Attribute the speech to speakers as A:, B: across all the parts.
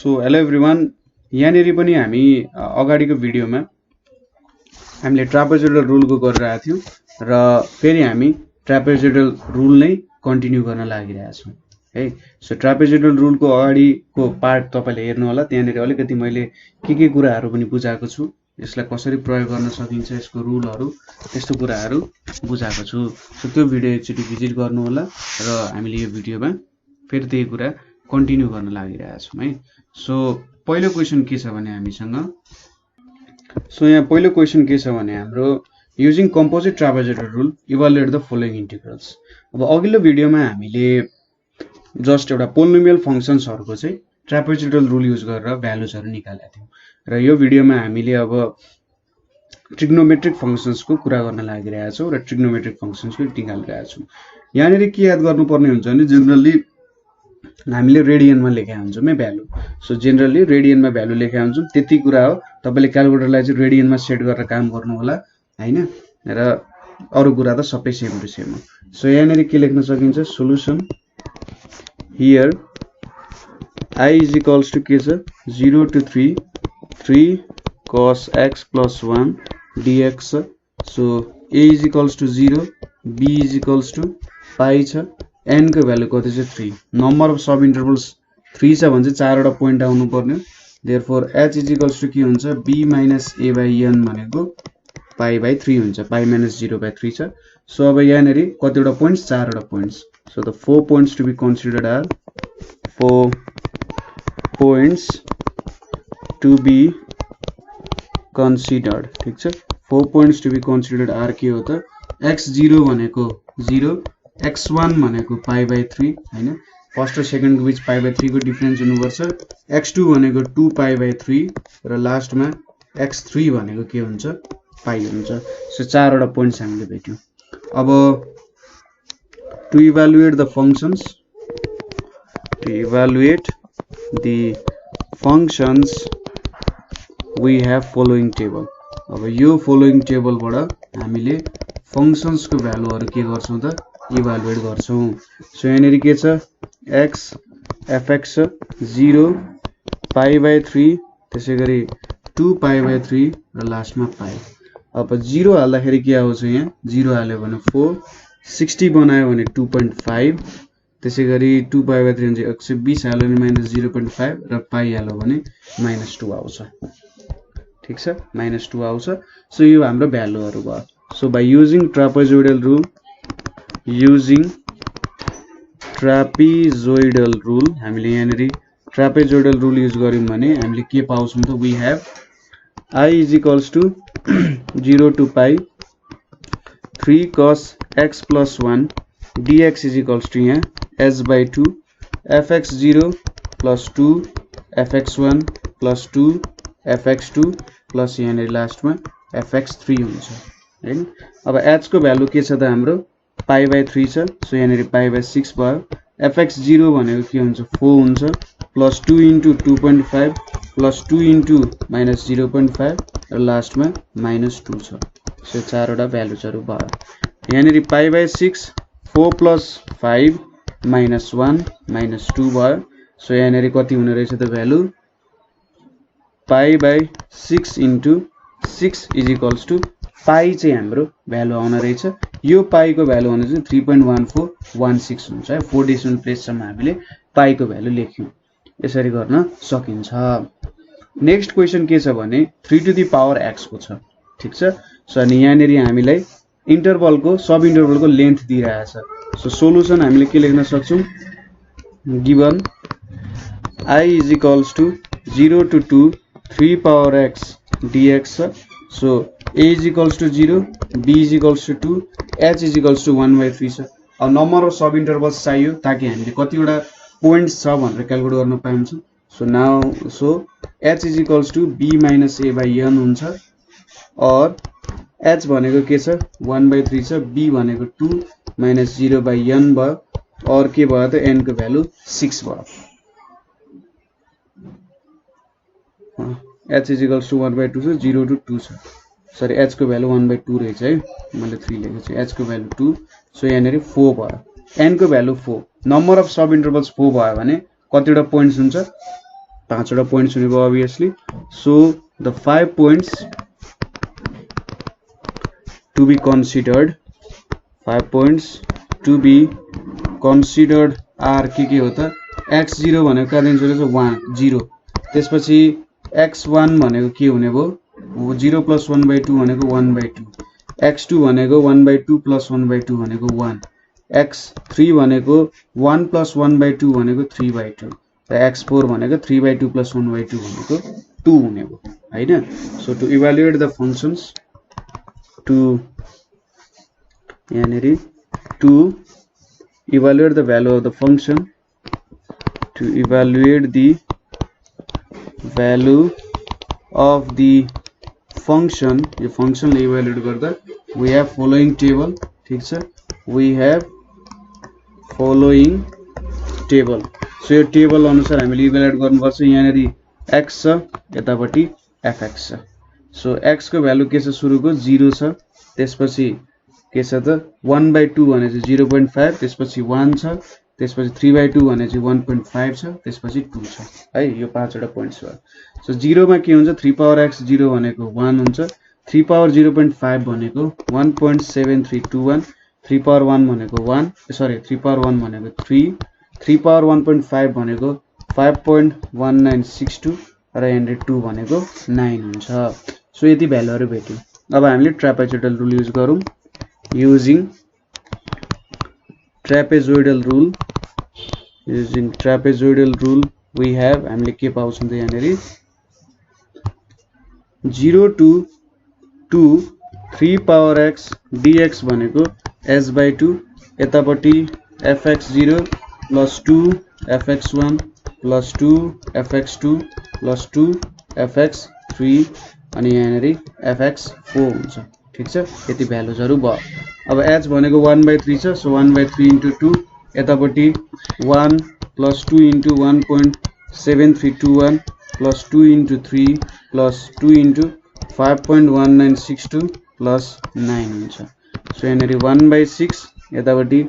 A: So hello everyone, यहाँनिर पनि हामी अगाडिको भिडियोमा हामीले ट्रापेजोइडल रुलको गरिरहेका थियौं र फेरि हामी ट्रापेजोइडल रुल नै कन्टिन्यू गर्न लागिरहेका छौं है। सो ट्रापेजोइडल रुलको अगाडिको पार्ट तपाईले हेर्नु होला, त्यहाँनिर अलिकति मैले के कुराहरू पनि बुझाएको छु, यसलाई कसरी प्रयोग गर्न सकिन्छ, यसको रुलहरू, त्यस्तो कुराहरू बुझाएको छु। सो त्यो भिडियो एकचोटि भिजिट गर्नु होला र हामीले यो भिडियोमा फेरि त्यही कुरा कन्टिन्यू गर्न लागिरहेका छौं है। सो पहिलो क्वेशन के छ भने हामीसँग, सो यहाँ पहिलो क्वेशन के छ भने हाम्रो using composite trapezoidal rule evaluate the following integrals. अब अघिल्लो भिडियोमा हामीले जस्ट एउटा पोलिनोमियल फंक्शन्सहरुको चाहिँ ट्रापेजोइडल रुल युज गरेर भ्यालुजहरु निकालेका थियौं र यो भिडियोमा हामीले अब ट्रिग्नोमेट्रिक फंक्शन्सको कुरा गर्न लागिरहेका छौं र ट्रिग्नोमेट्रिक फंक्शन्सको निकालिरहेका छौं। यहाँनिर के याद गर्नुपर्ने हुन्छ भने जनरली हामीले रेडियनमा लेखेका हुन्छौं है भ्यालु। सो जनरली रेडियनमा भ्यालु लेखेका हुन्छौं, त्यति कुरा हो। तपाईले क्याल्कुलेटरलाई चाहिँ रेडियनमा सेट गरेर काम गर्नु होला हैन, र अरु कुरा त सबै सेम टु सेम हो। सो यहाँनिर के लेख्न सकिन्छ, solution here I is equals to के छ 0 to 3 cos x plus 1 dx। So a is equals to 0, b is equals to pi छ, n को भ्यालु कति छ 3, नम्बर अफ सब इन्टरभल्स 3 छ भने चाहिँ 4 वटा पोइन्ट आउनु पर्ने। Therefore h is equals to के हुन्छ b minus a by n भनेको pi by 3 हुन्छ, pi minus 0 by 3 छ। सो अब यहाँनिर कतिवटा पोइन्ट्स, 4 वटा points. So the 4 points to be considered are 4 points to be considered, ठीक छ। 4 points to be considered are के हो त, x0 भनेको 0, x1 भनेको pi by 3 हैन, फर्स्ट र सेकेन्ड को बीच pi by 3 को डिफरेन्स हुनुपर्छ, x2 भनेको 2 pi by 3 र लास्टमा x3 भनेको के हुन्छ pi हुन्छ। सो 4 वटा पोइन्ट्स हामीले भेट्यौं। अब to evaluate the functions, to evaluate the functions we have following table। अब यो following table बाट हामीले functions को भ्यालुहरु के गर्छौं त इभ्यालुएट गर्छौं। सो यहाँनिर के छ x fx 0 pi by 3, त्यसैगरी 2 pi by 3 र लास्टमा pi। अब 0 हाल्दाखेरि के आउँछ, यहाँ 0 हाल्यो भने 4, 60 बनायो भने 2.5, त्यसैगरी 2 pi by 3 हुन्छ 120 हाल्यो भने माइनस 0.5 र पाई हाल्यो भने -2 आउँछ, ठीक छ, -2 आउँछ। सो यो हाम्रो भ्यालुहरु भयो। So by using trapezoidal rule, using trapezoidal rule, हामीले यहाँनिर ट्रापेजोइडल रुल युज गर्यौं भने हामीले के पाउँछौं त, we have I is equals to 0 to pi 3 cos x plus 1 dx is equals to यहाँ h by 2 fx0 plus 2 fx1 plus 2 fx2 plus यहाँ लास्टमा fx3 हुन्छ हैन। अब h को भ्यालु के छ त हाम्रो pi by 3 छ, सो यहाँ pi by 6 भयो। fx0 भनेको के हुन्छ 4 हुन्छ, plus 2 into 2.5 plus 2 into minus 0.5 र लास्टमा -2 छ। सो 4 वटा भ्यालुजहरु भयो। यहाँ pi by 6 4 plus 5 minus 1 minus 2 भयो। सो यहाँ कति हुने रहेछ त value, pi by 6 into 6 is equals to pi चाहिँ हाम्रो भ्यालु आउने रहेछ। यो पाई को भ्यालु भने चाहिँ 3.1416 हुन्छ है। 4 डेसिमल प्लेस सम्म हामीले पाई को भ्यालु लेख्यौं, यसरी गर्न सकिन्छ। नेक्स्ट क्वेशन के छ भने 3 to the power x को छ, ठीक छ। सो अनि यहाँनिर हामीलाई इन्टरभलको सब इन्टरभलको लेन्थ दिइरहेको छ। सो सोलुसन हामीले के लेख्न सक्छौं, given I is equals to 0 to 2 3 power x dx छ। So a is equals to 0, b is equals to 2, h is equals to 1 by 3 छ। अब नम्बर अफ सब इन्टरभल्स चाहियो ताकि हामीले कतिवटा पोइन्ट्स छ भनेर क्याल्कुलेट गर्न पाउँछौं। So now so h is equals to b minus a by n हुन्छ, और h भनेको के छ 1 by 3 छ, b भनेको 2 minus 0 by n भयो, और के भयो त n को भ्यालु 6 भयो। h is equals to 1 by 2 छ, 0 to 2 छ, सरी h को भ्यालु 1 by 2 रहेछ है, मैले 3 लेखेको छु, h को भ्यालु 2। सो यहाँ 4 भयो, n को भ्यालु 4, नम्बर अफ सब इन्टरभल्स 4 भयो भने कतिवटा पोइन्ट्स हुन्छ 5 वटा पोइन्ट्स हुने भयो obviously. So the 5 points to be considered, 5 points to be considered are के हो त x0 भनेको कहाँ रेन्ज रहेछ 1 0, त्यसपछि x1 भनेको के हुने भयो 0 + 1/2 भनेको 1/2, x2 भनेको 1/2 + 1/2 भनेको 1, x3 भनेको 1 + 1/2 भनेको 3/2 र x4 भनेको 3/2 + 1/2 भनेको 2 हुने भयो हैन. So to evaluate the functions, to evaluate the value of the function, to evaluate the value of the function, यो function ले evaluate गर्दा we have following table. ठीक छ, we have following table. So यो टेबल अनुसार हामीले evaluate गर्नुपर्छ. यहाँनेरि x छ, यतापट्टि fx छ. So x को भ्यालु के छ सुरुको 0 छ, त्यसपछि के छ त 1/2 भने चाहिँ 0.5, त्यसपछि 1 छ, त्यसपछि 3/2 भने चाहिँ 1.5 छ, त्यसपछि 2 छ है. यो 5 वटा पोइन्ट्स भयो. सो 0 मा के हुन्छ 3 पावर x 0 भनेको 1 हुन्छ, 3 पावर 0.5 भनेको 1.7321, 3 पावर 1 भनेको 1, सरी 3 पावर 1 भनेको 3, 3 पावर 1.5 भनेको 5.1962 र यहाँनिर 2 भनेको 9 हुन्छ. सो यति भ्यालुहरु भेट्यौं. अब हामीले ट्रापेजोइडल रुल युज गरौँ. Using trapezoidal rule, we have हामीले के पाउँछौं त यहाँनेरि 0 to 2 3 power x dx भनेको s/2, यतापट्टि fx0 plus 2 fx1 plus 2 fx2 plus 2 fx3 अनि यहाँनेरि fx4 हुन्छ. ठीक छ, यति भ्यालुजहरु भयो. अब h भनेको 1/3 छ, सो 1/3 into 2, यतापट्टि 1 plus 2 into 1.7321 plus 2 into 3 plus 2 into 5.1962 plus 9 हुन्छ. सो यहाँनेरि 1/6, यतापट्टि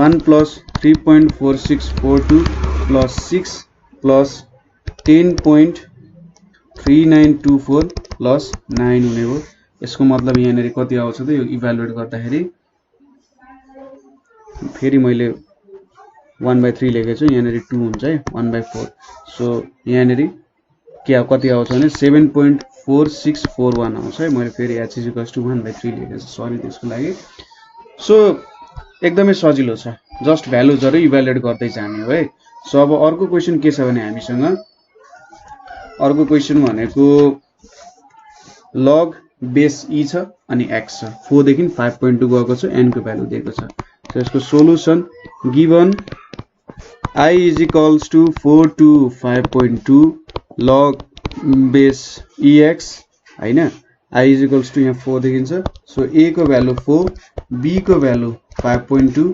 A: 1 plus 3.4642 plus 6 plus 10.3924 plus 9 हुने भयो. यसको मतलब यहाँनेरि कति आउँछ त यो इभ्यालुएट गर्दाखेरि, फेरि मैले 1/3 लेखेको छु, यहाँनेरि 2 हुन्छ है 1/4. सो यहाँनेरि के कति आउँछ भने 7.4641 आउँछ है. मैले फेरि h = 1/3 लेखेको छु, सरी त्यसको लागि. सो एकदमै सजिलो छ, जस्ट भ्यालुजहरु इभ्यालुएट गर्दै जाने हो है. सो अब अर्को क्वेशन के छ भने हामीसँग अर्को क्वेशन भनेको log बेस e छ अनि x छ, 4 देखि 5.2 गएको छ, n को भ्यालु दिएको छ. सो यसको solution given I = 4 to 5.2 log base ex हैन. I = यहाँ 4 देखिन्छ. सो a को भ्यालु 4, b को भ्यालु 5.2,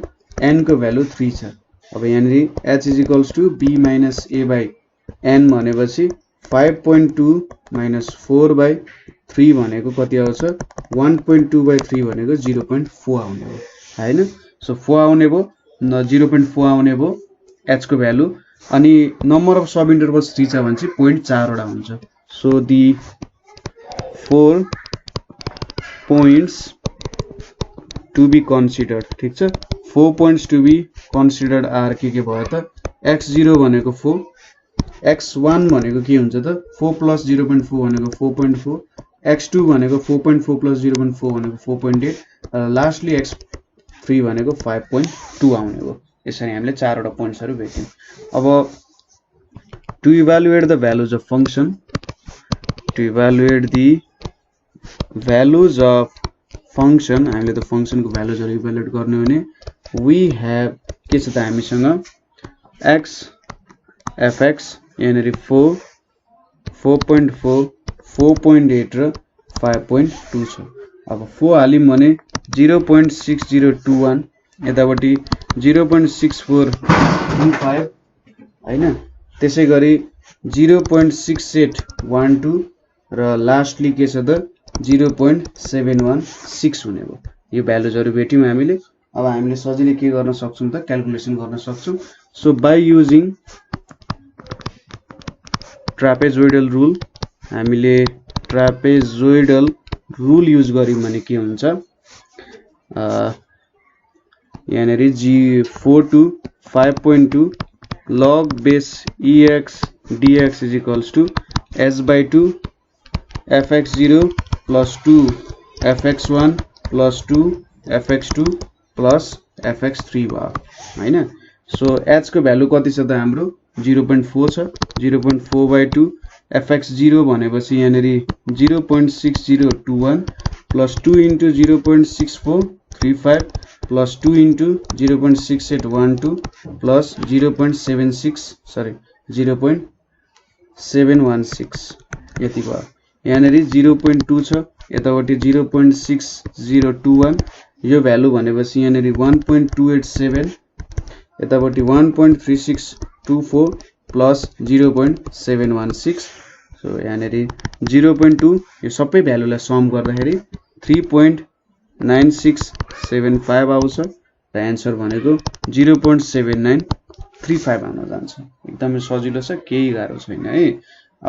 A: n को भ्यालु 3 छ. अब यहाँनेरि h = b - a / n भनेपछि 5.2 - 4/3 भनेको कति आउँछ 1.2/3 भनेको 0.4 आउने भयो हैन. सो 4 आउने भयो, 0.4 आउने भयो h को भ्यालु. अनि नम्बर अफ सब इन्टरभल्स 3 छ भने चाहिँ 0.4 वटा हुन्छ. So the 4 points to be considered. ठीक छ, 4 points to be considered are के भयो त x0 भनेको 4, x1 भनेको के हुन्छ त 4 + 0.4 भनेको 4.4, x2 भनेको 4.4 + 0.4 भनेको 4.8 र लास्टली x3 भनेको 5.2 आउने भयो. यसरी हामीले 4 वटा पोइन्ट्सहरु भेट्यौं. अब to evaluate the values of function, to evaluate the values of function, हामीले त फंक्सन को भ्यालुजहरु इभ्यालुएट गर्ने हो भने we have के छ त हामीसँग x fx यहाँनेरि 4 4.4 4.8 र 5.2 छ. अब 4 हालिम भने 0.6021, यतापट्टि 0.6425 हैन, त्यसैगरी 0.6812 र लास्टली के छ त 0.716 हुने भयो. यो भ्यालुजहरु भेट्यौं हामीले. अब हामीले सजिलै के गर्न सक्छौं त क्याल्कुलेसन गर्न सक्छौं. So by using trapezoidal rule हामीले ट्रापेजोइडल रुल युज गर्यौं भने के हुन्छ यहाँनेरि G4 to 5.2 log base EX dx is equals to S by 2 fx0 plus 2 fx1 plus 2 fx2 plus fx3 भयो हैन सो h को भ्यालु कति छ त हाम्रो 0.4 छ 0.4 by 2 fx0 भनेपछि यहाँनेरि 0.6021 plus 2 into 0.6435 plus 2 into 0.6812 plus 0.716 यति भयो यहाँनेरि 0.2 छ यतापट्टि 0.6021 यो भ्यालु भनेपछि यहाँनेरि 1.287 यतापट्टि 1.3624 plus 0.716 सो यहाँनेरि 0.2 यो सबै भ्यालुलाई सम गर्दाखेरि 3.9675 आउँछ र आन्सर भनेको 0.7935 आउन जान्छ एकदमै सजिलो छ केही गाह्रो छैन है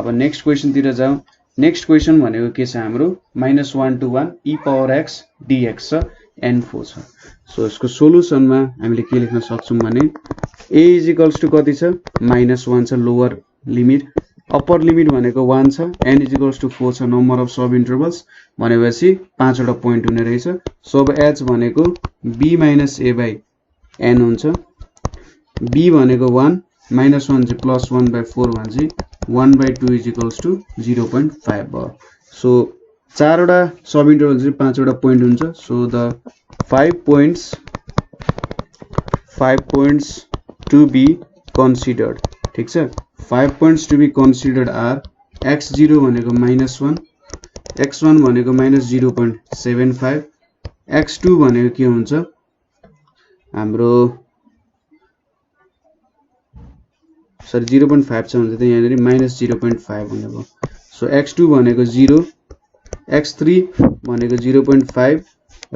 A: अब नेक्स्ट क्वेशन तिर जाऊ नेक्स्ट क्वेशन भनेको के छ हाम्रो -1 to 1 e power x dx छ n4 छ सो यसको सोलुसनमा हामीले के लेख्न सक्छौं भने a is equals to कति छ -1 छ लोअर लिमिट अप्पर लिमिट भनेको 1 छ n is equals to 4 छ नम्बर अफ सब इन्टरभल्स भनेपछि 5 वटा पोइन्ट हुने रहेछ सो अब h भनेको b - a by n हुन्छ b भनेको 1 -1 चाहिँ +1 by 4 भनेपछि 1 by 2 is equals to 0.5 भयो सो 4 वटा सब इन्टरभल चाहिँ 5 वटा पोइन्ट हुन्छ so the 5 points to be considered ठीक छ 5 points to be considered are x0 भनेको -1 x1 भनेको -0.75 x2 भनेको के हुन्छ हाम्रो सरी 0.5 छ भने त यहाँनेरि -0.5 हुने भयो सो x2 भनेको 0 x3 भनेको 0.5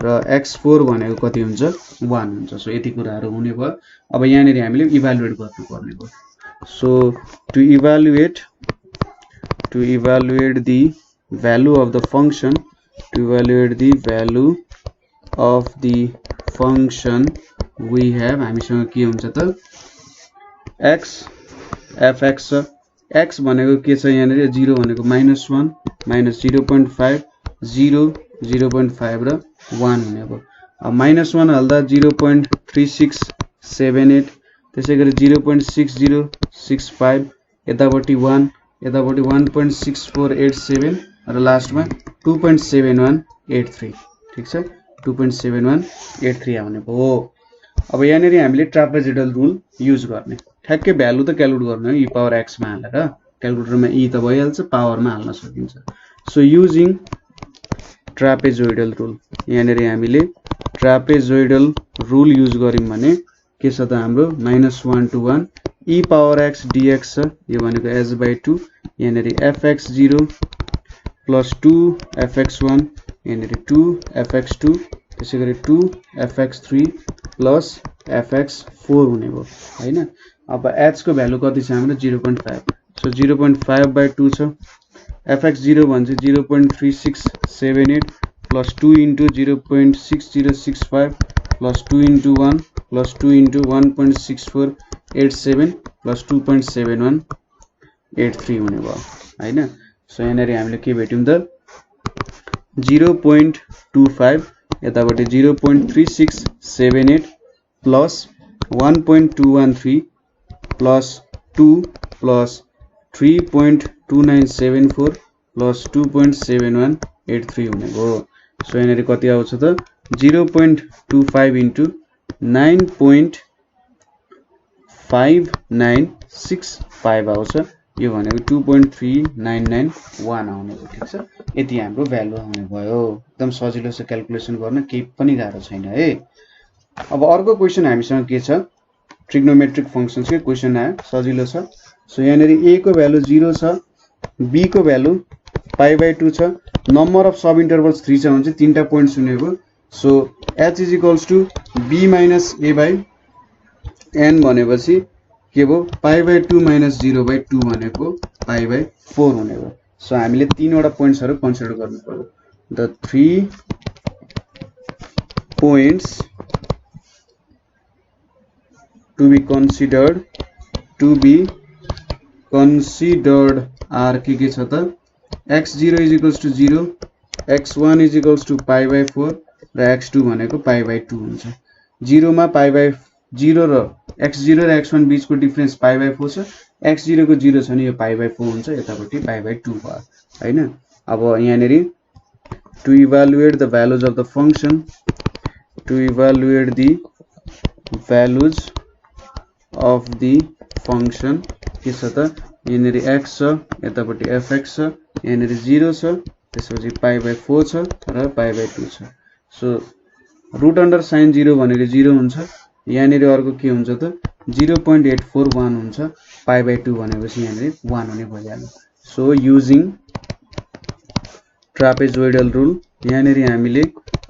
A: र x4 भनेको कति हुन्छ 1 हुन्छ सो यति कुराहरु हुने भयो अब यहाँनेरि हामीले इभ्यालुएट गर्नु पर्ने भयो so to evaluate the value of the function we have हामीसँग के हुन्छ त x fx x भनेको के छ यहाँनेरि 0 भनेको -1 -0.5 0 0.5 र 1 हुने भयो अब -1 हाल्दा 0.3678 त्यसैगरी 0.6065 यतापट्टि 1 यतापट्टि 1.6487 र लास्टमा 2.7183 ठीक छ 2.7183 आउने भयो अब यहाँनेरि हामीले ट्रापेजोइडल रुल युज गर्ने ठ्याक्कै भ्यालु त क्याल्कुलेट गर्ने हो e पावर x मा हालेर क्याल्कुलेटरमा e त भइहाल्छ पावरमा हाल्न सकिन्छ सो युजिङ ट्रापेजोइडल रुल यहाँनेरि हामीले ट्रापेजोइडल रुल युज गर्यौं भने के छ त हाम्रो -1 to 1 e power x dx छ यो भनेको s by 2 यहाँनेरि fx0 plus 2 fx1 यहाँनेरि 2 fx2 त्यसैगरी 2 fx3 plus fx4 हुने भयो हैन अब h को भ्यालु कति छ हाम्रो 0.5 सो 0.5 by 2 छ fx0 भन्छ 0.3678 plus 2 into 0.6065 plus 2 into 1 plus 2 into 1.6487 plus 2.7183 हुने भयो हैन सो यहाँनेरि हामीले के भेट्यौं त 0.25 यताबाट 0.3678 plus 1.213 plus 2 plus 3.2974 plus 2.7183 हुने भयो सो यहाँनेरि कति आउँछ त 0.25 into 9.5965 आउँछ यो भनेको 2.3991 आउने हो ठीक छ यति हाम्रो भ्यालु आउने भयो एकदम सजिलो छ क्याल्कुलेसन गर्न केही पनि गाह्रो छैन है अब अर्को क्वेशन हामीसँग के छ ट्रिग्नोमेट्रिक फंक्शन्स के क्वेशन आयो सजिलो छ सो यहाँनेरि a को भ्यालु 0 छ b को भ्यालु π/2 छ नम्बर अफ सब इन्टरभल्स 3 छ भने चाहिँ तीनटा पोइन्ट्स हुने भयो so h is equals to b minus a by n भनेपछि के भयो π/2 minus 0/2 भनेको पाई/4 हुने भयो। सो हामीले तीनवटा पोइन्ट्सहरु कन्सिडर गर्नु पर्यो। The 3 points to be considered are के छ त x0 = 0, x1 = पाई/4 र x2 भनेको पाई/2 हुन्छ। 0 मा पाई/0 र x0 र x1 बीचको डिफरेन्स पाई/4 छ, x0 को 0 छ नि यो पाई/4 हुन्छ, यतापट्टि पाई/2 भयो हैन। अब यहाँनेरि to evaluate the values of the function के छ त यहाँनेरि x छ, यतापट्टि fx छ, यहाँनेरि 0 छ, त्यसपछि पाई/4 छ र पाई/2 छ। सो रुट अन्डर साइन 0 भनेको 0 हुन्छ, यहाँनेरि अर्को के हुन्छ त 0.841 हुन्छ, पाई/2 भनेपछि यहाँनेरि 1 हुने भइहाल्यो। सो युजिङ ट्रापेजोइडल रुल, यहाँनेरि हामीले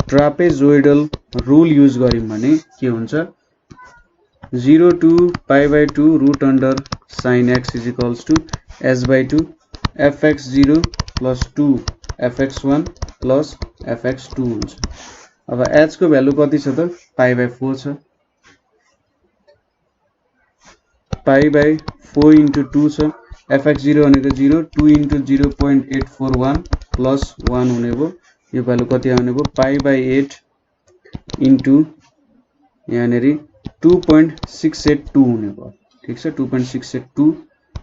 A: ट्रापेजोइडल रुल युज गर्यौं भने के हुन्छ 0 to पाई/2 root under sine x = s/2 fx0 + 2 fx1 + fx2 हुन्छ। अब h को भ्यालु कति छ त पाई/4 छ, पाई/4 * 2 छ, fx0 भनेको 0, 2 * 0.841 + 1 हुने भयो। यो भ्यालु कति आउने भयो पाई/8 * यहाँनेरि 2.682 हुने भयो। ठीक छ 2.682।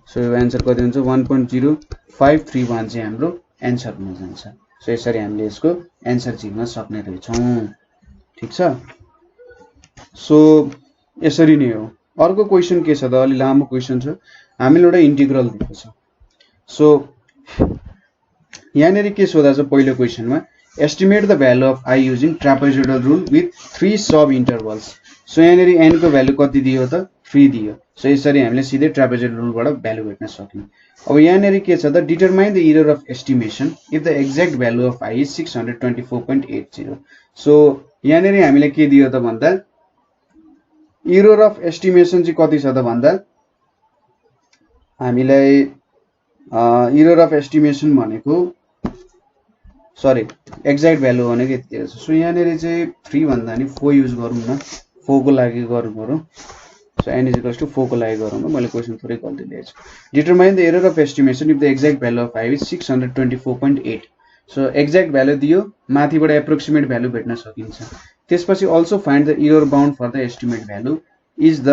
A: सो यो आन्सर कति हुन्छ 1.0531 चाहिँ हाम्रो आन्सर हुन जान्छ। सो यसरी हामीले यसको आन्सर दिन सक्ने रहेछौं। ठीक छ। सो यसरी नै हो। अर्को क्वेशन के छ त अलि लामो क्वेशन छ, हामीले एउटा इन्टिग्रल दिएको छ। सो यहाँनेरि के सोधा छ पहिलो क्वेशनमा estimate the value of i using trapezoidal rule with 3 sub intervals. So यहाँनेरि n को भ्यालु कति दियो त 3 दियो। सो यसरी हामीले सिधै ट्रापेजोइडल रुलबाट भ्यालु भेट्न सक्यौं। अब यहाँनेरि के छ त determine the error of estimation if the exact value of i is 624.80। So यहाँनेरि हामीले के दियो त भन्दा एरर अफ एस्टिमेसन चाहिँ कति छ त भन्दा हामीलाई एरर अफ एस्टिमेसन भनेको एक्ज्याक्ट भ्यालु भनेको यति छ। सो यहाँनेरि चाहिँ 3 भन्दा नि 4 युज गरौँ न, 4 को लागि गरौँ बरु। सो n = 4 को लागि गरौँ न, मैले क्वेशन थोरै गल्ती दिएछु। Determine the error of estimation if the exact value of i is 624.8। So exact value दियो, माथिबाट एप्रोक्सिमेट भ्यालु भेट्न सकिन्छ। त्यसपछि also find the error bound for the estimate value is the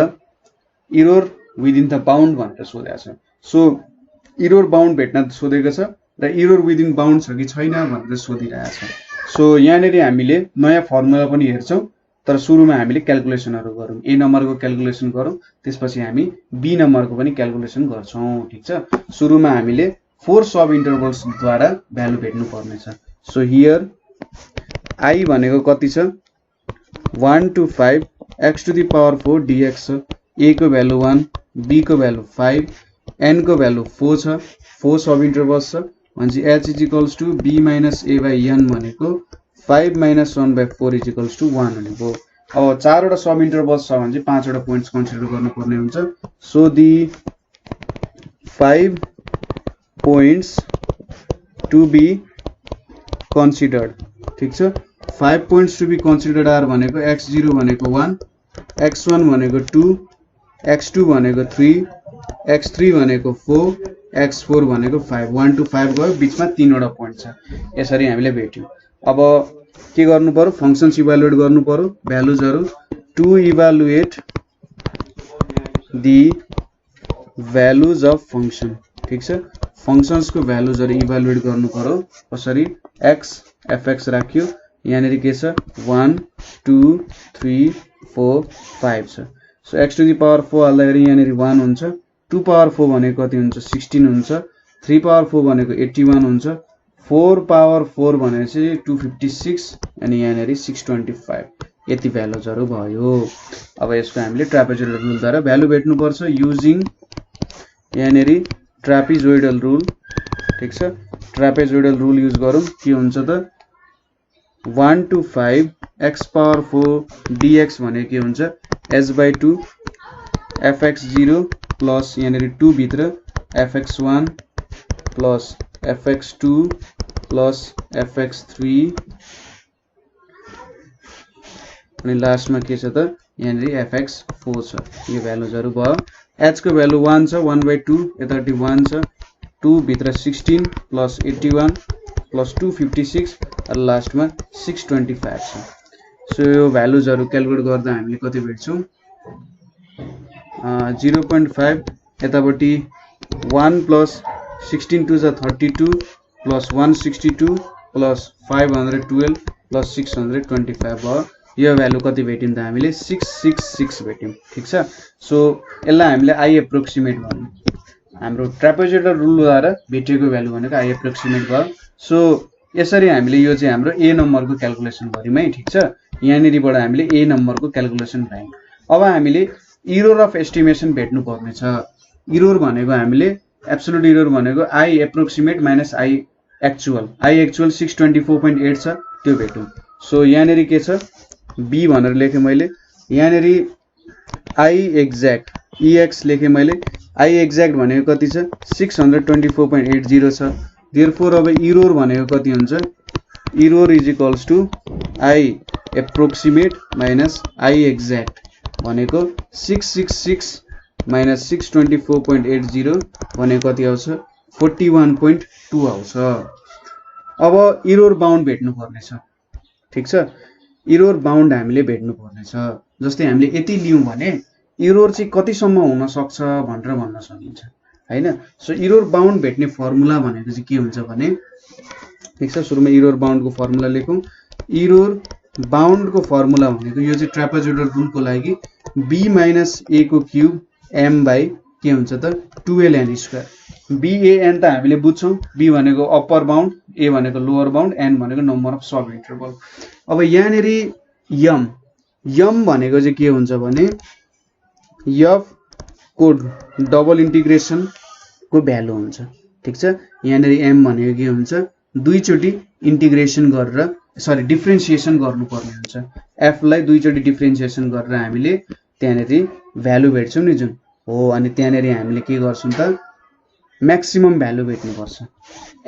A: error within the bound भनेर सोधेको छ। So error bound भेट्न सोधेको छ र एरर विदिन बाउन्ड छ कि छैन भनेर सोधिरहेको छ। सो यहाँनेरि हामीले नयाँ फर्मुला पनि हेर्छौं, तर सुरुमा हामीले क्याल्कुलेसनहरु गरौँ। ए नम्बरको क्याल्कुलेसन गरौँ, त्यसपछि हामी बी नम्बरको पनि क्याल्कुलेसन गर्छौं। ठीक छ। सुरुमा हामीले 4 सब इन्टरभल्स द्वारा भ्यालु भेट्नु पर्ने छ। सो हियर i भनेको कति छ 1 to 5 x to the power 4 dx छ। a को भ्यालु 1, b को भ्यालु 5, n को भ्यालु 4 छ। 4 सब इन्टरभल्स छ भनेपछि h = b - a/n भनेको 5 - 1/4 = 1 हुने भयो। अब 4 वटा सब इन्टरभल्स छ भने चाहिँ 5 वटा पोइन्ट्स कन्सिडर गर्नुपर्ने हुन्छ। So the 5 points to be considered। ठीक छ। 5 points to be considered are भनेको x0 भनेको 1, x1 भनेको 2, x2 भनेको 3, x3 भनेको 4, x4 भनेको 5। 1 to 5 गयो, बीचमा 3 वटा पोइन्ट छ। यसरी हामीले भेट्यौं। अब के गर्नु पर्यो फंक्शन्स इभ्यालुएट गर्नु पर्यो, भ्यालुजहरु to evaluate the values of function. ठीक छ। फंक्शन्स को भ्यालुजहरु इभ्यालुएट गर्नु पर्यो। कसरी x fx राख्यो, यहाँनेरि के छ 1 2 3 4 5 छ। So x to the power 4 हाल्दाखेरि यहाँनेरि 1 हुन्छ, 2 पावर 4 भनेको कति हुन्छ 16 हुन्छ, 3 पावर 4 भनेको 81 हुन्छ, 4 पावर 4 भनेपछि 256 अनि यहाँनेरि 625 यति भ्यालुजहरु भयो। अब यसको हामीले ट्रापेजोइडल रुल द्वारा भ्यालु भेट्नु पर्छ युजिङ यहाँनेरि ट्रापेजोइडल रुल। ठीक छ। ट्रापेजोइडल रुल युज गरौँ। के हुन्छ त 1 to 5 x power 4 dx भने के हुन्छ s/2 fx0 प्लस यहाँनेरि 2 भित्र fx1 plus fx2 plus fx3 अनि लास्टमा के छ त यहाँनिर fx4 छ। यो भ्यालुजहरु भयो। h को भ्यालु 1 छ 1/2 यतापट्टि 1 छ 2 भित्र 16 प्लस 81 प्लस 256 र लास्टमा 625 छ। सो यो भ्यालुजहरु क्याल्कुलेट गर्दा हामीले कति भेट्छौं 0.5 यतापट्टि 1 प्लस 16 2 जा 32 प्लस 162 प्लस 512 प्लस 625 भयो। यो भ्यालु कति भेट्यौं त हामीले 666 भेट्यौं। ठीक छ। सो यसलाई हामीले आई एप्रोक्सिमेट भन्नु। हाम्रो ट्रापेजोइडल रुलद्वारा भेटिएको भ्यालु भनेको आई एप्रोक्सिमेट भयो। सो यसरी हामीले यो चाहिँ हाम्रो ए नम्बरको क्याल्कुलेसन गर्यौं है। ठीक छ। यहाँनिरबाट हामीले ए नम्बरको क्याल्कुलेसन भ्यायौं। अब हामीले इरर अफ एस्टिमेसन भेट्नु पर्ने छ। इरर भनेको हामीले एब्सोल्युट इरर भनेको I approximate minus I actual. I actual 624.8 छ त्यो भेटौं। सो यहाँनिर के छ बी भनेर लेखे मैले। यहाँनिर आई एक्ज्याक्ट EX लेखे मैले। आई एक्ज्याक्ट भनेको कति छ 624.80 छ। देयरफोर अब इरर भनेको कति हुन्छ error is equals to I approximate minus I exact भनेको 666 माइनस 624.80 भनेको कति आउँछ 41.2 आउँछ। अब इरर बाउन्ड भेट्नु पर्ने छ। ठीक छ। इरर बाउन्ड हामीले भेट्नु पर्ने छ। जस्तै हामीले यति लियौं भने इरर चाहिँ कतिसम्म हुन सक्छ भनेर भन्न सकिन्छ हैन। सो इरर बाउन्ड भेट्ने फर्मुला भनेको चाहिँ के हुन्छ भने ठीक छ सुरुमा इरर बाउन्डको फर्मुला लेखौं। इरर बाउन्डको फर्मुला भनेको यो चाहिँ ट्रापेजोइडल रुलको लागि b माइनस a को क्यूब m बाइ के हुन्छ त 12n square. b a n त हामीले बुझ्छौं। b भनेको अप्पर बाउन्ड a भनेको लोअर बाउन्ड n भनेको नम्बर अफ सब इन्टरभल। अब यहाँनिर m भनेको चाहिँ के हुन्छ भने f को डबल इन्टिग्रेसन को भ्यालु हुन्छ। ठीक छ। यहाँनिर m भनेको के हुन्छ दुई चोटी इन्टिग्रेसन गरेर सरी डिफरेन्सिएसन गर्नुपर्ने हुन्छ। f लाई दुई चोटी डिफरेन्सिएसन गरेर हामीले त्यहाँनिर भ्यालु भेट्छौं नि जुन हो। अनि त्यहाँनिर हामीले के गर्छौं त म्याक्सिमम भ्यालु भेट्नु पर्छ।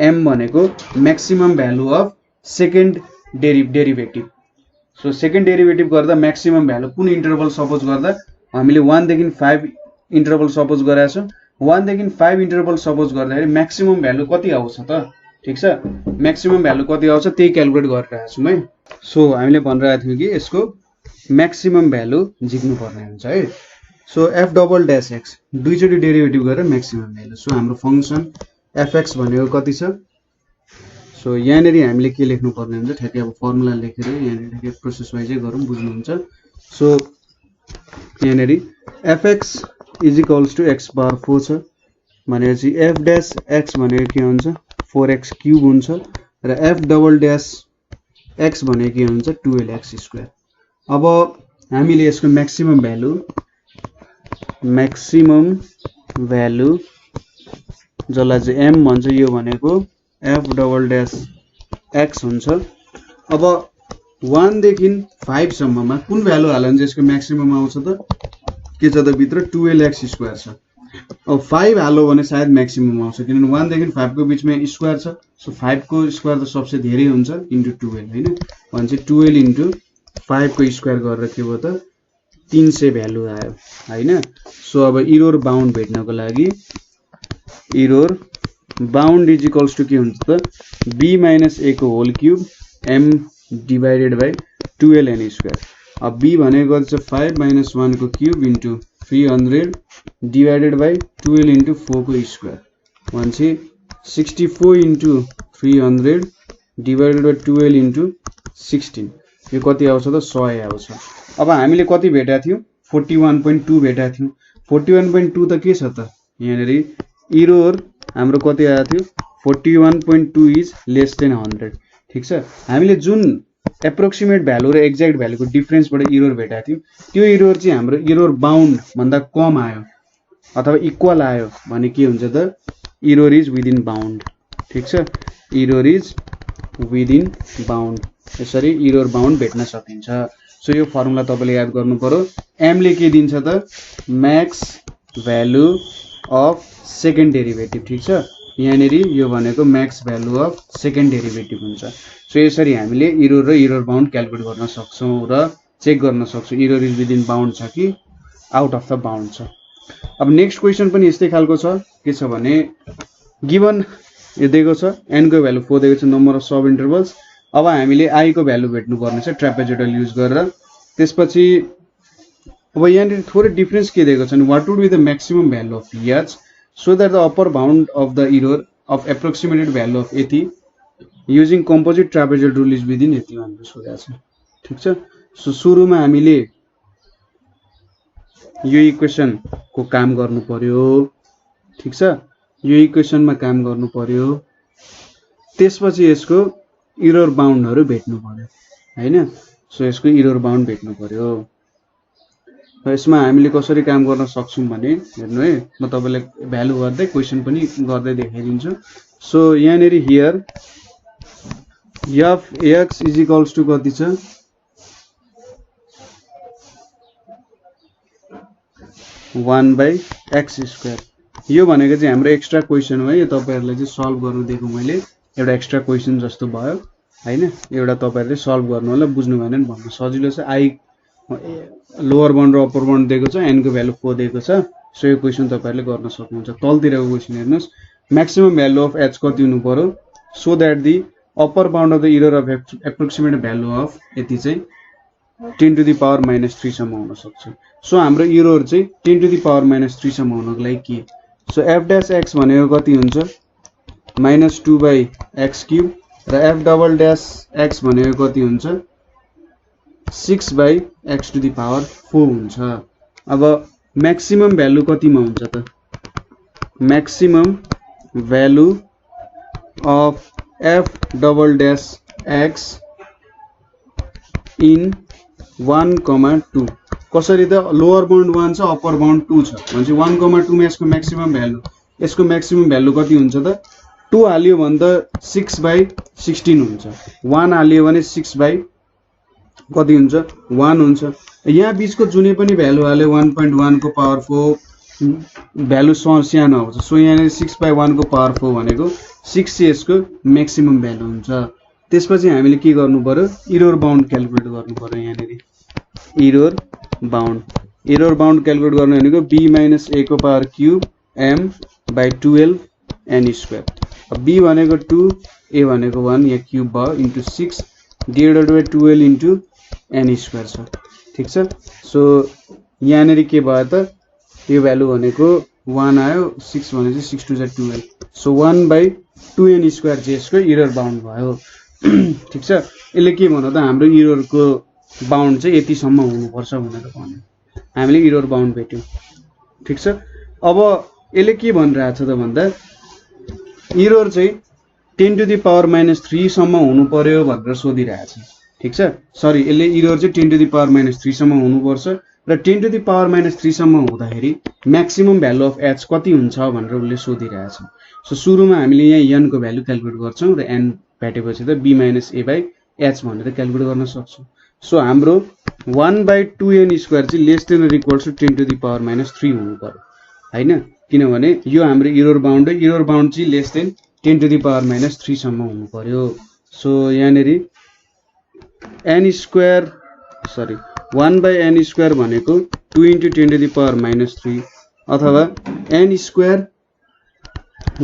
A: m भनेको maximum value of second derivative. So second derivative गर्दा म्याक्सिमम भ्यालु कुन इन्टरभल सपोज गर्दा हामीले 1 देखि 5 इन्टरभल सपोज गरेका छौं। 1 देखि 5 इन्टरभल सपोज गर्दाखेरि म्याक्सिमम भ्यालु कति आउँछ त ठीक छ। म्याक्सिमम भ्यालु कति आउँछ त्यही क्याल्कुलेट गरिरहेको छौं है। सो हामीले भनिरहेको थियौं कि यसको म्याक्सिमम भ्यालु झिक्नु पर्ने हुन्छ है। So f double dash x दुई चोटी डेरिभेटिभ गरेर म्याक्सिमम भ्यालु। सो हाम्रो फंक्सन fx भनेको कति छ सो यहाँनिर हामीले के लेख्नु पर्ने हुन्छ ठ्याक्कै अब फर्मुला लेखेर यहाँनिर ठ्याक्कै प्रोसेस वाइजै गरौँ बुझ्नुहुन्छ। सो यहाँनिर fx is equals to x power 4 छ भनेपछि f ड्याश x भनेको के हुन्छ 4x क्यूब हुन्छ र f डबल ड्याश x भनेको के हुन्छ 12x स्क्वायर। अब हामीले यसको म्याक्सिमम भ्यालु जसलाई चाहिँ m भन्छ यो भनेको f डबल ड्याश x हुन्छ। अब 1 देखि 5 सम्ममा कुन भ्यालु हाल्यो भने यसको म्याक्सिमम आउँछ त के छ त भित्र 12x स्क्वायर छ। अब 5 हाल्यो भने सायद म्याक्सिमम आउँछ किनभने 1 देखि 5 को बीचमा स्क्वायर छ। सो 5 को स्क्वायर त सबसे धेरै हुन्छ इन्टु 12 हैन भने चाहिँ 12 इन्टु 5 को स्क्वायर गरेर के भयो त 300 भ्यालु आयो हैन। सो अब इरर बाउन्ड भेट्नको लागि error bound is equals to के हुन्छ त b माइनस a को whole cube m divided by 12n square. अब b भनेको चाहिँ 5 माइनस 1 को cube into 300 divided by 12 into 4 को स्क्वायर भने 64 इन्टु 300 डिवाइडेड बाइ 12 इन्टु 16 यो कति आउँछ त 100 आउँछ। अब हामीले कति भेटेका थियौं 41.2 भेटेका थियौं। 41.2 त के छ त यहाँनिर इरर हाम्रो कति आएको थियो 41.2 इज लेस देन 100। ठीक छ। हामीले जुन एप्रोक्सिमेट भ्यालु र एक्ज्याक्ट भ्यालुको डिफरेन्सबाट इरर भेटेका थियौं त्यो इरर चाहिँ हाम्रो इरर बाउन्ड भन्दा कम आयो अथवा इक्वल आयो भने के हुन्छ त इरर इज विदिन बाउन्ड। ठीक छ। Error is within bound. यसरी इरर बाउन्ड भेट्न सकिन्छ। सो यो फर्मुला तपाईले याद गर्नु पर्यो। m ले के दिन्छ त Max value of second derivative. ठीक छ। यहाँनेरि यो भनेको Max value of second derivative हुन्छ। सो यसरी हामीले इरर र इरर बाउन्ड क्याल्कुलेट गर्न सक्छौँ र चेक गर्न सक्छौँ इरर इज विदिन बाउन्ड छ कि आउट अफ द बाउन्ड छ। अब नेक्स्ट क्वेसन पनि यस्तै खालको छ, के छ भने गिभन यो दिएको छ n को भ्यालु 4 दिएको छ, नम्बर अफ सब इन्टरभल्स। अब हामीले i को भ्यालु भेट्नु पर्ने छ ट्रापेजोइडल युज गरेर। त्यसपछि अब यहाँनिर थोरै डिफरेन्स के दिएको छ भने what would be the maximum value of h so that the upper bound of the error of approximated value of यति using composite trapezoid rule is within यति भनेर सोधेको छ। ठीक छ। सो सुरुमा हामीले यो इक्वेसन को काम गर्नु पर्यो। ठीक छ, यो इक्वेसनमा काम गर्नु पर्यो, त्यसपछि यसको इरर बाउन्डहरु भेट्नु पर्यो हैन। सो यसको इरर बाउन्ड भेट्नु पर्यो। यसमा हामीले कसरी काम गर्न सक्छौं भने हेर्नु है, म तपाईलाई भ्यालु गर्दै क्वेशन पनि गर्दै देखाइदिन्छु। सो यहाँनेरि here f x is equals to कति छ 1/x²। यो भनेको चाहिँ हाम्रो एक्स्ट्रा क्वेशन हो है, यो तपाईहरुले चाहिँ सल्भ गर्नु दिएको मैले एउटा एक्स्ट्रा क्वेशन जस्तो भयो हैन। एउटा तपाईहरुले सल्भ गर्नु होला, बुझ्नु भएन नि भन्न सजिलो छ। i लोअर बाउन्ड र अप्पर बाउन्ड दिएको छ, n को भ्यालु 4 दिएको छ। सो यो क्वेशन तपाईहरुले गर्न सक्नुहुन्छ। तलतिरको क्वेशन हेर्नुस्, म्याक्सिमम भ्यालु अफ h कति हुनु पर्यो so that the upper bound of the error of approximate value of यति चाहिँ 10 टु द पावर -3 सम्म हुन सक्छ। सो हाम्रो इरर चाहिँ 10 टु द पावर -3 सम्म हुनको लागि के, सो f डैश x भनेको कति हुन्छ -2/x³ र f डबल डैश x भनेको कति हुन्छ 6/x टु द पावर 4 हुन्छ। अब म्याक्सिमम भ्यालु कतिमा हुन्छ त, maximum value of f double dash x in 1,2 कसरी त लोअर बाउन्ड 1 छ अप्पर बाउन्ड 2 छ भनेपछि 1,2 मा यसको म्याक्सिमम भ्यालु कति हुन्छ त 2 हाल्यो भने त 6/16 हुन्छ, 1 हाल्यो भने 6 कति हुन्छ 1 हुन्छ। यहाँ बीचको जुनै पनि भ्यालु हाल्यो 1.1 को पावर 4 भ्यालु सानो आउँछ। सो यहाँ 6/1 को पावर 4 भनेको 6 यसको म्याक्सिमम भ्यालु हुन्छ। त्यसपछि हामीले के गर्नु पर्यो, इरर बाउन्ड क्याल्कुलेट गर्नु पर्यो। यहाँनेरि इरर बाउन्ड क्याल्कुलेट गर्नु भनेको b - a को पावर क्यूब m/12 n²। अब b भनेको 2, a भनेको 1, यहाँ क्यूब भयो into 6 divided by 12 into n² छ। ठीक छ। सो यहाँनेरि के भयो त, यो भ्यालु भनेको 1 आयो, 6 भने चाहिँ 6 2 जा 12, सो 1/2 n² चाहिँ यसको इरर बाउन्ड भयो। ठीक छ। यसले के भन्नु त हाम्रो इररको बाउन्ड चाहिँ यतिसम्म हुनुपर्छ भनेर भन्यो, हामीले इरर बाउन्ड भेट्यौं। ठीक छ। अब यसले के भनिरहेछ त भन्दा इरर चाहिँ 10 टु द पावर -3 सम्म हुनु पर्यो भनेर सोधिरहेछ। ठीक छ। सरी, यसले इरर चाहिँ 10 टु द पावर -3 सम्म हुनुपर्छ र 10 टु द पावर -3 सम्म हुँदाखेरि म्याक्सिमम भ्यालु अफ h कति हुन्छ भनेर उसले सोधिरहेछ। सो सुरुमा हामीले यहाँ n को भ्यालु क्याल्कुलेट गर्छौं र n भेटेपछि त b - a/h भनेर क्याल्कुलेट गर्न सक्छौं। सो हाम्रो 1/2 n² चाहिँ less than or equals to 10 to the power -3 हुनु पर्यो हैन, किनभने यो हाम्रो इरर बाउन्ड हो, इरर बाउन्ड चाहिँ less than 10 to the power -3 सम्म हुनु पर्यो। सो यहाँनेरि n² 1/n² भनेको 2 * 10 टु द पावर -3 अथवा n²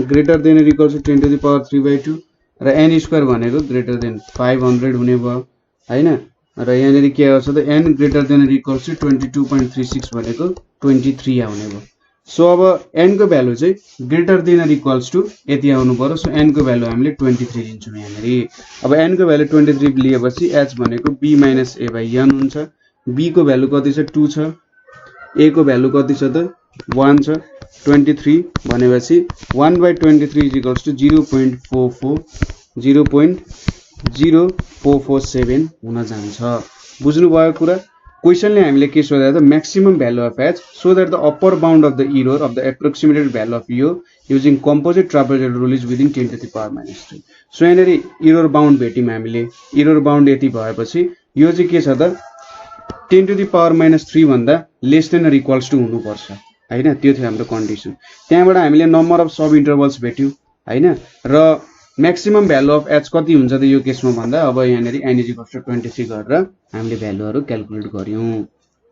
A: greater than or equals to 10 to the power 3/2 र n² भनेको ग्रेटर देन 500 हुने भयो हैन। र यहाँनेरि के आउँछ त n greater than or equals to 22.36 भनेको 23 आउने भयो। सो अब n को भ्यालु चाहिँ greater than or equals to यति आउनु पर्यो। सो n को भ्यालु हामीले 23 लिन्छौं यहाँनेरि। अब n को भ्यालु 23 लिएपछि h भनेको b - a/n हुन्छ। b को भ्यालु कति छ 2 छ, a को भ्यालु कति छ त 1 छ, 23 भनेपछि 1/23 इक्वल्स टु 0.0447 हुन जान्छ। बुझ्नुभयो कुरा। क्वेशनले हामीले के सोधेको त maximum value of h so that the upper bound of the error of the approximated value of यो using composite trapezoidal rule is within 10 to the power -3। So यहाँनेरि इरर बाउन्ड भेट्यौं हामीले। इरर बाउन्ड यति भएपछि यो चाहिँ के छ त 10 टु द पावर -3 भन्दा less than or equals to हुनुपर्छ हैन, त्यो थियो हाम्रो कन्डिसन। त्यहाँबाट हामीले नम्बर अफ सब इन्टरभल्स भेट्यौं हैन र म्याक्सिमम भ्यालु अफ एच कति हुन्छ त यो केसमा भन्दा अब यहाँनेर n = 23 गरेर हामीले भ्यालुहरु क्याल्कुलेट गर्यौं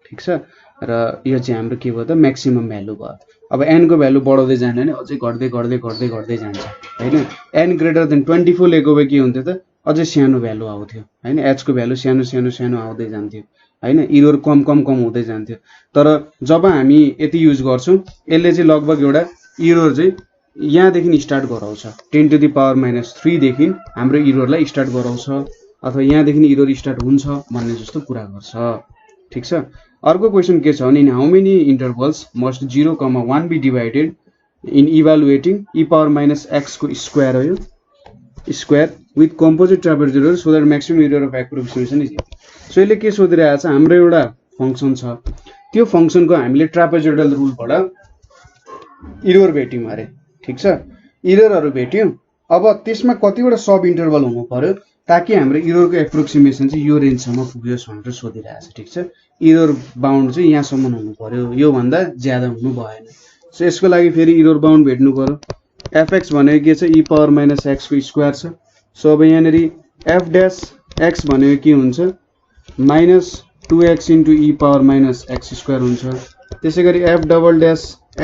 A: ठीक छ र यो चाहिँ हाम्रो के भयो त म्याक्सिमम भ्यालु भयो अब n को भ्यालु बढाउँदै जाने भने अझै घट्दै घट्दै घट्दै घट्दै जान्छ हैन n ग्रेटर देन 24 लेको भए के हुन्थ्यो त अझै सानो भ्यालु आउँथ्यो हैन h को भ्यालु सानो सानो सानो आउँदै जान्थ्यो हैन एरर कम कम कम हुँदै जान्थ्यो तर जब हामी यति युज गर्छौं यसले चाहिँ लगभग एउटा एरर चाहिँ यहाँदेखि स्टार्ट गराउँछ 10⁻³ देखि हाम्रो एररलाई स्टार्ट गराउँछ अथवा यहाँदेखि एरर स्टार्ट हुन्छ भन्ने जस्तो कुरा गर्छ ठीक छ अर्को क्वेशन के छ भने in how many intervals must 0,1 be divided in evaluating e⁻x को स्क्वायर हो यो square with composite trapezoidal so that maximum error of approximation is so यसले के सोधिरहेको छ हाम्रो एउटा फंक्सन छ त्यो फंक्सनको हामीले ट्रापेजोइडल रुलबाट एरर भेट्यौं अरे ठीक छ एररहरु भेट्यौं अब त्यसमा कतिवटा सब इन्टरभल हुनु पर्यो ताकि हाम्रो एररको एप्रोक्सिमेसन चाहिँ यो रेन्जसम्म पुग्योस् भनेर सोधिरहेको छ ठीक छ एरर बाउन्ड चाहिँ यहाँसम्म हुनु पर्यो यो भन्दा ज्यादा हुनु भएन सो यसको लागि फेरि एरर बाउन्ड भेट्नु पर्यो fx भनेको के छ e⁻x को स्क्वायर छ सो अब यहाँनेरि f डैश x भनेको के हुन्छ -2x * e⁻x स्क्वायर हुन्छ त्यसैगरी f डबल डैश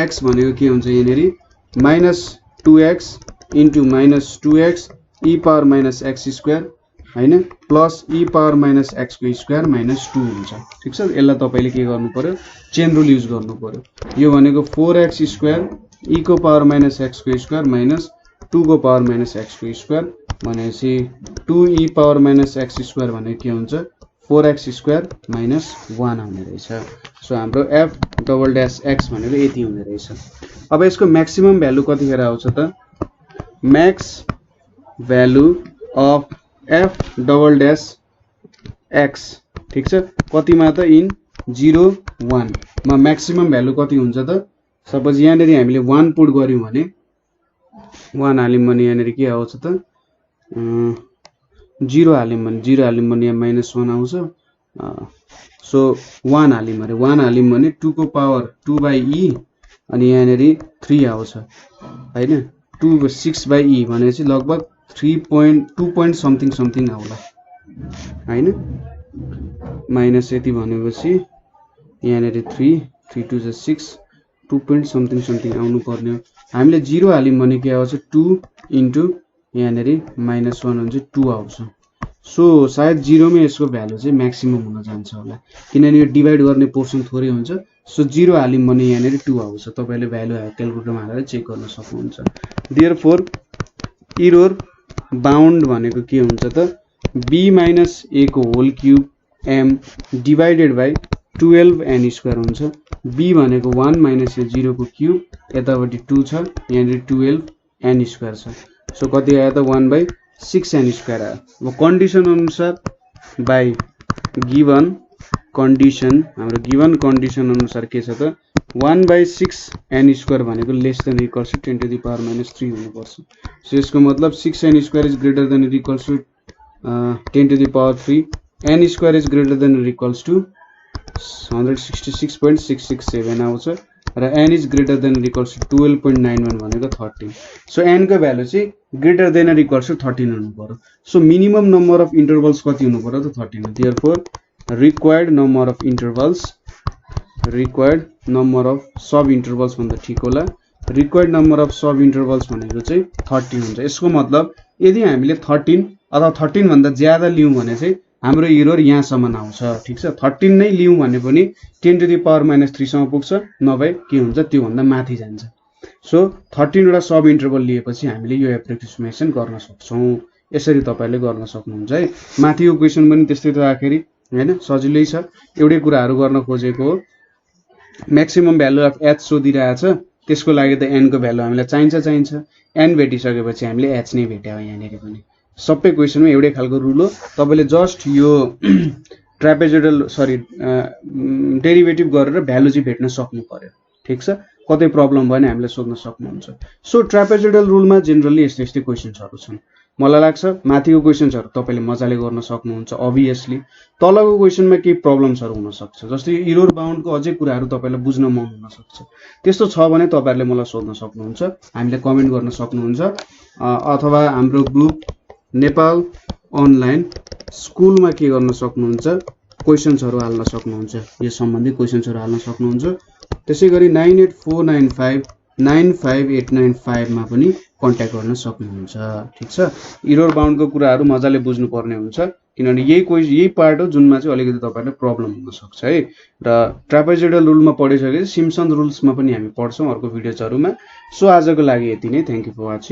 A: x भनेको के हुन्छ यहाँनेरि -2x * -2x e⁻x स्क्वायर हैन प्लस e⁻x को स्क्वायर -2 हुन्छ ठीक छ यसलाई तपाईले के गर्नु पर्यो चेन रुल युज गर्नु पर्यो यो भनेको 4x स्क्वायर e को पावर -x को स्क्वायर -2 को पावर -x को स्क्वायर भनेपछि 2e⁻x स्क्वायर भनेको के हुन्छ 4x स्क्वायर -1 हुने रहेछ सो हाम्रो f डबल डैश x भनेको यति हुने रहेछ अब यसको म्याक्सिमम भ्यालु कतिखेर आउँछ त Max value of f double dash x ठीक छ कतिमा त इन 0 1 मा म्याक्सिमम भ्यालु कति हुन्छ त सपोज यहाँनेरि हामीले 1 पुट गर्यौं भने 1 हाल्यौं भने यहाँनेरि के आउँछ त 0 हाल्यौं भने 0 हाल्यौं भने यहाँ -1 आउँछ सो 1 हाल्यौं भने 2 को पावर 2/e अनि यहाँनेरि 3 आउँछ हैन 2/6/e भनेपछि लगभग 3.2 समथिङ आउला हैन माइनस यति भनेपछि यहाँनेरि 3 2 = 6 2 समथिङ आउनु पर्ने हो हामीले 0 हाल्यौं भने के आउँछ 2 इन्टु यहाँनेरि -1 हुन्छ 2 आउँछ सो सायद 0 मै यसको भ्यालु चाहिँ म्याक्सिमम हुन जान्छ होला किनभने यो डिवाइड गर्ने पोर्सन थोरै हुन्छ सो 0 हाल्यौं भने यहाँनेरि 2 आउँछ तपाईले भ्यालु क्याल्कुलेटरमा हालेर चेक गर्न सक्नुहुन्छ देयरफोर एरर बाउन्ड भनेको के हुन्छ त b - a को whole cube m divided by 12n square हुन्छ b भनेको 1 - a 0 को क्यूब यतापटि 2 छ यहाँनेरि 12n स्क्वायर छ सो कति आयो त 1/6n स्क्वायर आयो अब कन्डिसन अनुसार बाइ गिवन कन्डिसन हाम्रो गिवन कन्डिसन अनुसार के छ त 1/6n स्क्वायर भनेको लेस देन इक्वल्स टु 10⁻³ हुनु पर्छ सो यसको मतलब 6n square is greater than equals to 10⁻³ n square is greater than equals to 166.667 आउँछ र n is greater than equals to 12.91 भनेको 13 सो n को भ्यालु चाहिँ ग्रेटर देन इक्वल्स टु 13 हुनु पर्यो so minimum number of intervals कति हुनु पर्यो त 13 therefore required number of intervals required number of sub intervals भन्दा ठीक होला रिक्वायर्ड नम्बर अफ सब इन्टरभल्स भनेको चाहिँ 30 हुन्छ यसको मतलब यदि हामीले 13 अथवा 13 भन्दा ज्यादा लियौं भने चाहिँ हाम्रो एरर यहाँसम्म आउँछ ठीक छ 13 नै लियौं भने पनि 10⁻³ सम्म पुग्छ नभए के हुन्छ त्यो भन्दा माथि जान्छ सो 13 वटा सब इन्टरभल लिएपछि हामीले यो एप्रोक्सिमेसन गर्न सक्छौं यसरी तपाईले गर्न सक्नुहुन्छ है माथिको क्वेशन पनि त्यस्तै राखेरी हैन सजिलै छ एउटै कुराहरु गर्न खोजेको हो म्याक्सिमम भ्यालु अफ h सोधिरहेछ त्यसको लागि त n को भ्यालु हामीलाई चाहिन्छ n भेटिसकेपछि हामीले h नै भेट्यौ यहाँनेरि पनि सबै क्वेशनमा एउटै खालको रुल हो तपाईले जस्ट यो ट्रापेजोइडल डेरिभेटिभ गरेर भ्यालु चाहिँ भेट्न सक्नु पर्यो ठीक छ कतै प्रब्लम भयो भने हामीलाई सोध्न सक्नुहुन्छ सो ट्रापेजोइडल रुलमा जनरली यस्तै क्वेशन्सहरु छन् मलाई लाग्छ माथिको क्वेशन्सहरु तपाईले मजाले गर्न सक्नुहुन्छ अभियसली तलको क्वेशनमा केही प्रब्लम्सहरु हुन सक्छ जस्तै इरर बाउन्डको अझै कुराहरु तपाईलाई बुझ्न मन हुन सक्छ त्यस्तो छ भने तपाईहरुले मलाई सोध्न सक्नुहुन्छ हामीले कमेन्ट गर्न सक्नुहुन्छ अथवा हाम्रो ग्रुप नेपाल अनलाइन स्कुलमा के गर्न सक्नुहुन्छ क्वेशन्सहरु हाल्न सक्नुहुन्छ यो सम्बन्धी क्वेशन्सहरु हाल्न सक्नुहुन्छ त्यसैगरी 9849595895 मा पनि कन्ट्याक्ट गर्न सक्नुहुन्छ ठीक छ इरर बाउन्डको कुराहरु मजाले बुझ्नु पर्ने हुन्छ किनभने यही पार्ट हो जुनमा चाहिँ अलिकति तपाईहरुलाई प्रब्लम हुन सक्छ है र ट्रापेजोइडल रुलमा पढिसकेपछि सिम्पसन रुल्समा पनि हामी पढ्छौं अर्को भिडियोजहरुमा सो आजको लागि यति नै थ्यांक यू फर वाचिङ